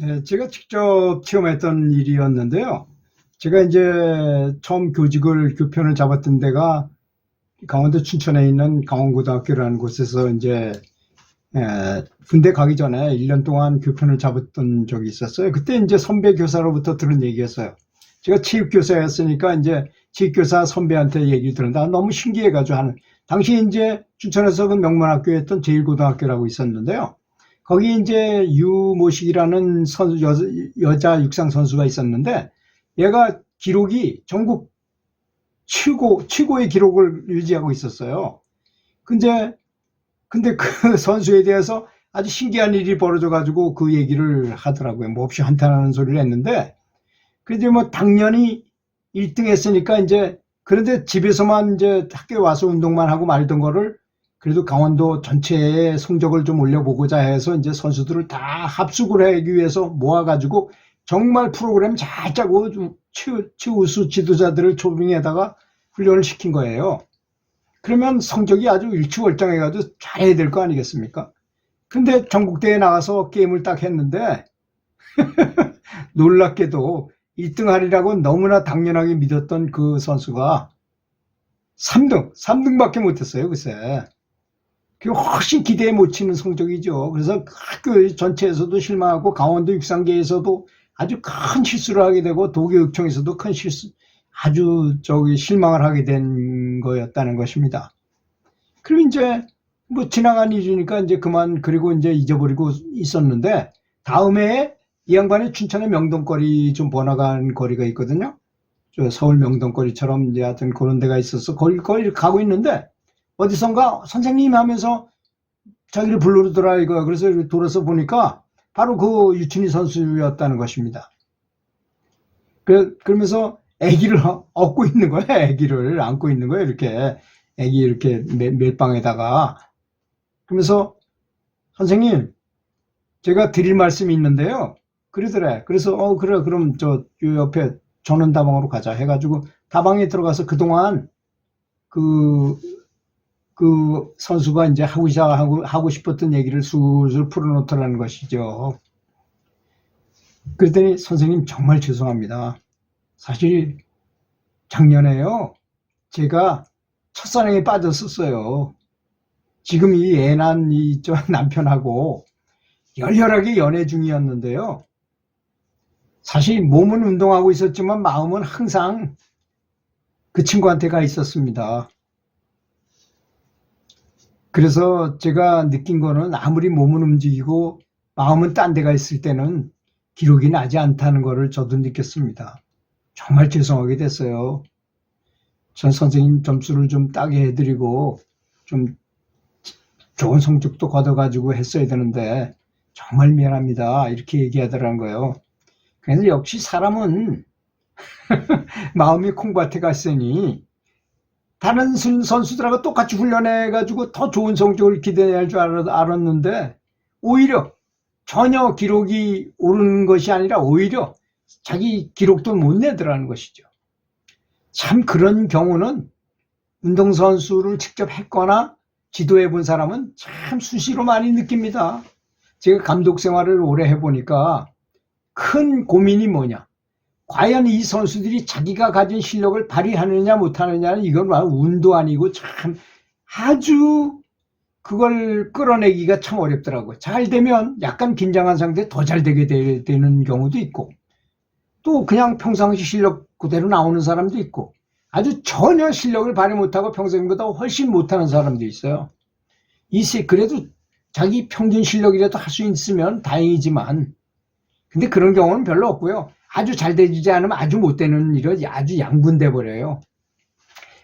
네, 제가 직접 체험했던 일이었는데요. 제가 이제 처음 교편을 잡았던 데가 강원도 춘천에 있는 강원고등학교라는 곳에서 이제 군대 가기 전에 1년 동안 교편을 잡았던 적이 있었어요. 그때 이제 선배 교사로부터 들은 얘기였어요. 제가 체육교사였으니까 이제 체육교사 선배한테 얘기를 들었는데 너무 신기해가지고 당시 이제 춘천에서 그 명문학교였던 제1고등학교라고 있었는데요. 거기 이제 유모식이라는 여자 육상 선수가 있었는데 얘가 기록이 전국 최고의 기록을 유지하고 있었어요. 근데 그 선수에 대해서 아주 신기한 일이 벌어져가지고 그 얘기를 하더라고요. 몹시 한탄하는 소리를 했는데, 그런데 뭐 당연히 1등 했으니까 이제, 그런데 집에서만 이제 학교에 와서 운동만 하고 말던 거를 그래도 강원도 전체의 성적을 좀 올려보고자 해서 이제 선수들을 다 합숙을 하기 위해서 모아가지고 정말 프로그램 잘 짜고 최우수 지도자들을 초빙에다가 훈련을 시킨 거예요. 그러면 성적이 아주 일취월장해가지고 잘해야 될 거 아니겠습니까? 근데 전국대회에 나가서 게임을 딱 했는데 놀랍게도 1등 하리라고 너무나 당연하게 믿었던 그 선수가 3등밖에 못했어요, 글쎄. 그게 훨씬 기대에 못 치는 성적이죠. 그래서 학교 전체에서도 실망하고 강원도 육상계에서도 아주 큰 실수를 하게 되고 도교육청에서도 큰 실수, 아주 실망을 하게 된 거였다는 것입니다. 그리고 이제 뭐 지나간 일이니까 이제 그리고 이제 잊어버리고 있었는데 다음에 이 양반이 춘천의 명동거리 좀 번화가한 거리가 있거든요. 저 서울 명동거리처럼 이제 하여튼 그런 데가 있어서 거기 가고 있는데 어디선가 선생님 하면서 자기를 부르더라 이거. 그래서 돌아서 보니까 바로 그 유춘희 선수였다는 것입니다. 그러면서 아기를 업고 있는 거예요. 아기를 안고 있는 거예요. 이렇게 아기 이렇게 멜빵에다가. 그러면서 선생님 제가 드릴 말씀이 있는데요. 그러더래. 그래서 그래 그럼 저 옆에 전원다방으로 가자 해가지고 다방에 들어가서 그동안 그 선수가 이제 하고 싶었던 얘기를 술술 풀어놓더라는 것이죠. 그랬더니 선생님 정말 죄송합니다. 사실 작년에요. 제가 첫사랑에 빠졌었어요. 지금 이 애난 저 남편하고 열렬하게 연애 중이었는데요. 사실 몸은 운동하고 있었지만 마음은 항상 그 친구한테 가 있었습니다. 그래서 제가 느낀 거는 아무리 몸은 움직이고 마음은 딴 데가 있을 때는 기록이 나지 않다는 거를 저도 느꼈습니다. 정말 죄송하게 됐어요. 전 선생님 점수를 좀 따게 해드리고 좀 좋은 성적도 거둬가지고 했어야 되는데 정말 미안합니다. 이렇게 얘기하더라는 거예요. 그래서 역시 사람은 마음이 콩밭에 갔으니 다른 선수들하고 똑같이 훈련해가지고 더 좋은 성적을 기대할 줄 알았는데 오히려 전혀 기록이 오르는 것이 아니라 오히려 자기 기록도 못 내더라는 것이죠. 참 그런 경우는 운동선수를 직접 했거나 지도해 본 사람은 참 수시로 많이 느낍니다. 제가 감독 생활을 오래 해보니까 큰 고민이 뭐냐. 과연 이 선수들이 자기가 가진 실력을 발휘하느냐 못하느냐는 이건 운도 아니고 참 아주 그걸 끌어내기가 참 어렵더라고요. 잘 되면 약간 긴장한 상태에 더 잘 되게 되는 경우도 있고 또 그냥 평상시 실력 그대로 나오는 사람도 있고 아주 전혀 실력을 발휘 못하고 평소보다 훨씬 못하는 사람도 있어요. 그래도 자기 평균 실력이라도 할 수 있으면 다행이지만 근데 그런 경우는 별로 없고요. 아주 잘 되지 않으면 아주 못 되는 일은 아주 양분돼 버려요.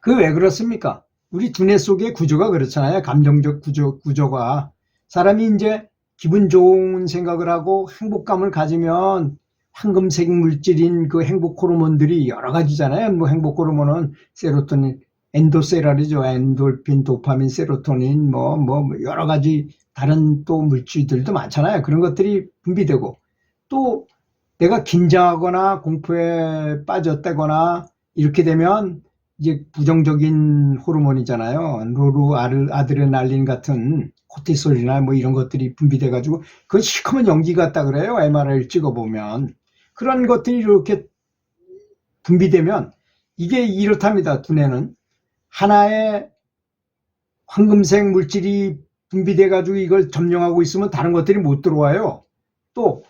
그게 왜 그렇습니까? 우리 두뇌 속의 구조가 그렇잖아요. 감정적 구조가. 사람이 이제 기분 좋은 생각을 하고 행복감을 가지면 황금색 물질인 그 행복 호르몬들이 여러 가지잖아요. 뭐 행복 호르몬은 세로토닌, 엔도세랄이죠. 엔돌핀, 도파민, 세로토닌, 뭐 여러 가지 다른 또 물질들도 많잖아요. 그런 것들이 분비되고 또 내가 긴장하거나 공포에 빠졌다거나 이렇게 되면 이제 부정적인 호르몬이잖아요. 아드레날린 같은 코티솔이나 뭐 이런 것들이 분비돼 가지고 그건 시커먼 연기 같다 그래요. MRI를 찍어보면. 그런 것들이 이렇게 분비되면 이게 이렇답니다. 두뇌는 하나의 황금색 물질이 분비돼 가지고 이걸 점령하고 있으면 다른 것들이 못 들어와요. 또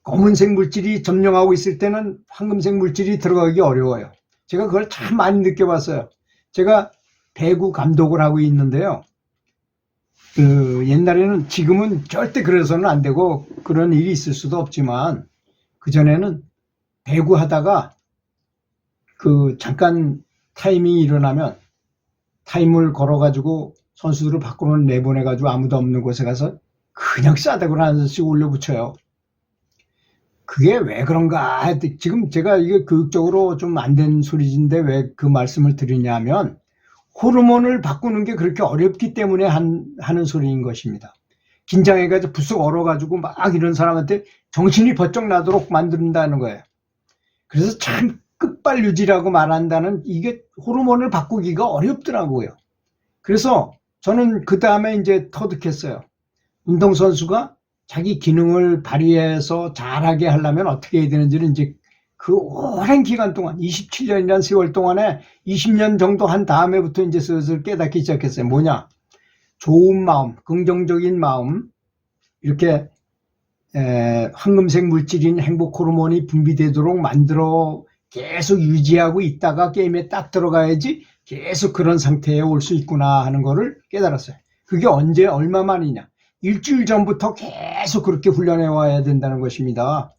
검은색 물질이 점령하고 있을 때는 황금색 물질이 들어가기 어려워요. 제가 그걸 참 많이 느껴봤어요. 제가 배구 감독을 하고 있는데요. 옛날에는, 지금은 절대 그래서는 안 되고 그런 일이 있을 수도 없지만, 그전에는 배구 하다가 잠깐 타이밍이 일어나면 타임을 걸어가지고 선수들을 밖으로 내보내가지고 아무도 없는 곳에 가서 그냥 싸대구를 하나씩 올려붙여요. 그게 왜 그런가? 지금 제가 이게 교육적으로 좀 안 된 소리인데 왜 그 말씀을 드리냐면, 호르몬을 바꾸는 게 그렇게 어렵기 때문에 하는 소리인 것입니다. 긴장해가지고 부쩍 얼어가지고 막 이런 사람한테 정신이 번쩍 나도록 만든다는 거예요. 그래서 참 끝발유지라고 말한다는, 이게 호르몬을 바꾸기가 어렵더라고요. 그래서 저는 그 다음에 이제 터득했어요. 운동선수가 자기 기능을 발휘해서 잘하게 하려면 어떻게 해야 되는지를 이제 그 오랜 기간 동안, 27년이라는 세월 동안에 20년 정도 한 다음에부터 이제 슬슬 깨닫기 시작했어요. 뭐냐? 좋은 마음, 긍정적인 마음, 이렇게 황금색 물질인 행복 호르몬이 분비되도록 만들어 계속 유지하고 있다가 게임에 딱 들어가야지 계속 그런 상태에 올 수 있구나 하는 거를 깨달았어요. 그게 언제, 얼마 만이냐? 일주일 전부터 계속 그렇게 훈련해 와야 된다는 것입니다.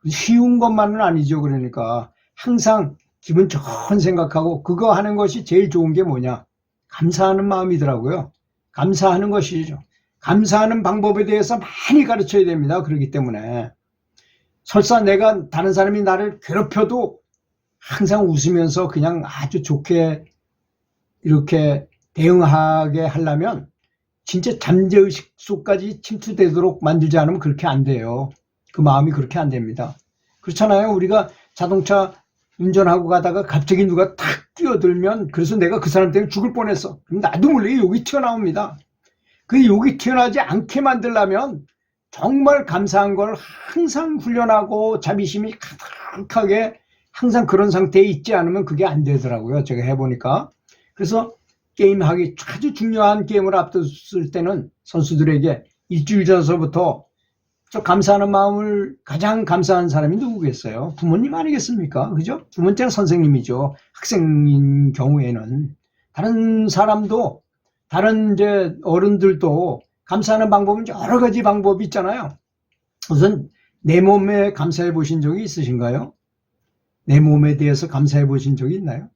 쉬운 것만은 아니죠. 그러니까 항상 기분 좋은 생각하고, 그거 하는 것이 제일 좋은 게 뭐냐? 감사하는 마음이더라고요. 감사하는 것이죠. 감사하는 방법에 대해서 많이 가르쳐야 됩니다. 그렇기 때문에 설사 내가, 다른 사람이 나를 괴롭혀도 항상 웃으면서 그냥 아주 좋게 이렇게 대응하게 하려면 진짜 잠재의식 속까지 침투되도록 만들지 않으면 그렇게 안 돼요. 그 마음이 그렇게 안 됩니다. 그렇잖아요. 우리가 자동차 운전하고 가다가 갑자기 누가 탁 뛰어들면, 그래서 내가 그 사람 때문에 죽을 뻔했어. 그럼 나도 모르게 욕이 튀어나옵니다. 그 욕이 튀어나오지 않게 만들려면 정말 감사한 걸 항상 훈련하고 자비심이 가득하게 항상 그런 상태에 있지 않으면 그게 안 되더라고요. 제가 해보니까. 그래서 게임하기 아주 중요한 게임을 앞뒀을 때는 선수들에게 일주일 전서부터 저 감사하는 마음을, 가장 감사한 사람이 누구겠어요? 부모님 아니겠습니까? 그죠? 두 번째는 선생님이죠. 학생인 경우에는. 다른 사람도, 다른 이제 어른들도 감사하는 방법은 여러 가지 방법이 있잖아요. 우선 내 몸에 감사해 보신 적이 있으신가요? 내 몸에 대해서 감사해 보신 적이 있나요?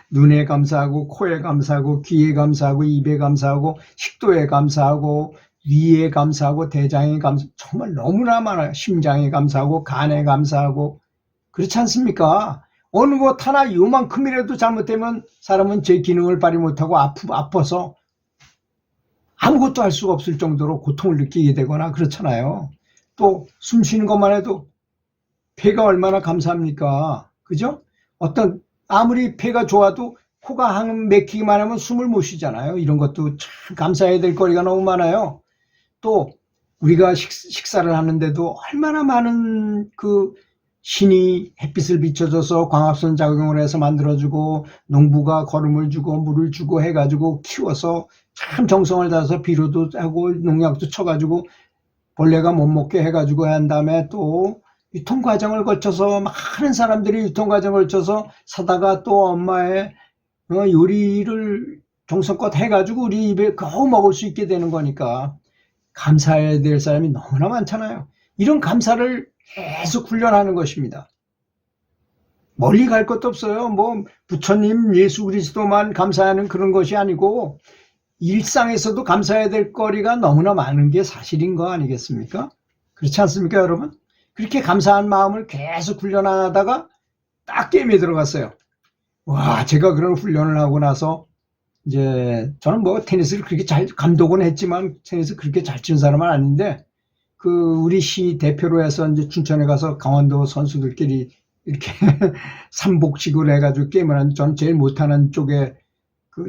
눈에 감사하고, 코에 감사하고, 귀에 감사하고, 입에 감사하고, 식도에 감사하고, 위에 감사하고, 대장에 감사하고, 정말 너무나 많아요. 심장에 감사하고, 간에 감사하고. 그렇지 않습니까? 어느 것 하나 요만큼이라도 잘못되면 사람은 제 기능을 발휘 못하고 아파서 아무것도 할 수가 없을 정도로 고통을 느끼게 되거나 그렇잖아요. 또 숨 쉬는 것만 해도 폐가 얼마나 감사합니까? 그죠? 아무리 폐가 좋아도 코가 한 막히기만 하면 숨을 못 쉬잖아요. 이런 것도 참 감사해야 될 거리가 너무 많아요. 또 우리가 식사를 하는데도 얼마나 많은 신이 햇빛을 비춰줘서 광합성 작용을 해서 만들어주고, 농부가 거름을 주고 물을 주고 해가지고 키워서 참 정성을 다해서 비료도 하고 농약도 쳐가지고 벌레가 못 먹게 해가지고 한 다음에 또 유통 과정을 거쳐서, 많은 사람들이 유통 과정을 거쳐서 사다가 또 엄마의 요리를 정성껏 해가지고 우리 입에 겨우 먹을 수 있게 되는 거니까 감사해야 될 사람이 너무나 많잖아요. 이런 감사를 계속 훈련하는 것입니다. 멀리 갈 것도 없어요. 뭐 부처님, 예수 그리스도만 감사하는 그런 것이 아니고 일상에서도 감사해야 될 거리가 너무나 많은 게 사실인 거 아니겠습니까? 그렇지 않습니까, 여러분? 그렇게 감사한 마음을 계속 훈련하다가 딱 게임에 들어갔어요. 와, 제가 그런 훈련을 하고 나서 이제 저는 뭐 테니스를 그렇게 잘, 감독은 했지만 테니스 그렇게 잘 치는 사람은 아닌데, 우리 시 대표로 해서 이제 춘천에 가서 강원도 선수들끼리 이렇게 삼복식을 해가지고 게임을 하는, 저는 제일 못하는 쪽에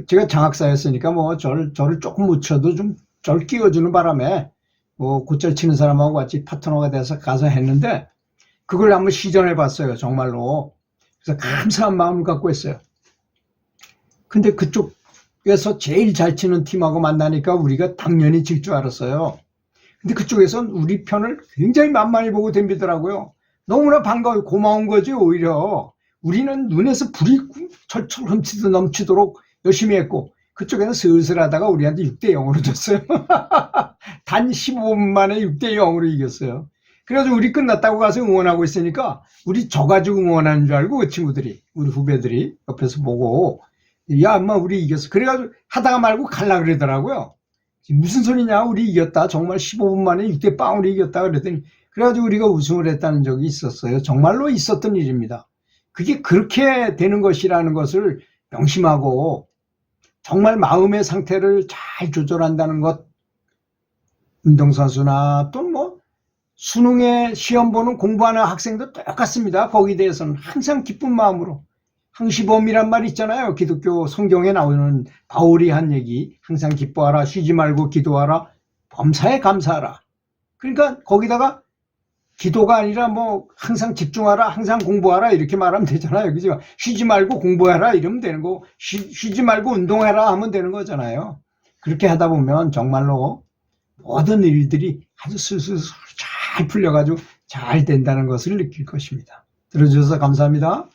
제가 장학사였으니까 뭐 저를 조금 못 쳐도 좀 저를 끼워주는 바람에 뭐 곧잘 치는 사람하고 같이 파트너가 돼서 가서 했는데 그걸 한번 시전해 봤어요, 정말로. 그래서 감사한 마음을 갖고 했어요. 근데 그쪽에서 제일 잘 치는 팀하고 만나니까 우리가 당연히 질 줄 알았어요. 근데 그쪽에선 우리 편을 굉장히 만만히 보고 덤비더라고요. 너무나 반가워 고마운 거지. 오히려 우리는 눈에서 불이 철철 넘치도록 열심히 했고 그쪽에는 슬슬 하다가 우리한테 6대0으로 졌어요. 단 15분 만에 6대0으로 이겼어요. 그래가지고 우리 끝났다고 가서 응원하고 있으니까 우리 져가지고 응원하는 줄 알고 그 친구들이, 우리 후배들이 옆에서 보고 야 엄마 우리 이겼어. 그래가지고 하다가 말고 갈라 그러더라고요. 무슨 소리냐, 우리 이겼다, 정말 15분 만에 6대0으로 이겼다 그랬더니, 그래가지고 우리가 우승을 했다는 적이 있었어요. 정말로 있었던 일입니다. 그게 그렇게 되는 것이라는 것을 명심하고 정말 마음의 상태를 잘 조절한다는 것, 운동선수나 또 뭐 수능에 시험 보는 공부하는 학생도 똑같습니다. 거기에 대해서는 항상 기쁜 마음으로, 항시범이란 말 있잖아요. 기독교 성경에 나오는 바울이 한 얘기, 항상 기뻐하라, 쉬지 말고 기도하라, 범사에 감사하라. 그러니까 거기다가 기도가 아니라 뭐 항상 집중하라, 항상 공부하라 이렇게 말하면 되잖아요. 그죠? 쉬지 말고 공부해라 이러면 되는 거고, 쉬지 말고 운동해라 하면 되는 거잖아요. 그렇게 하다 보면 정말로 모든 일들이 아주 술술 잘 풀려가지고 잘 된다는 것을 느낄 것입니다. 들어주셔서 감사합니다.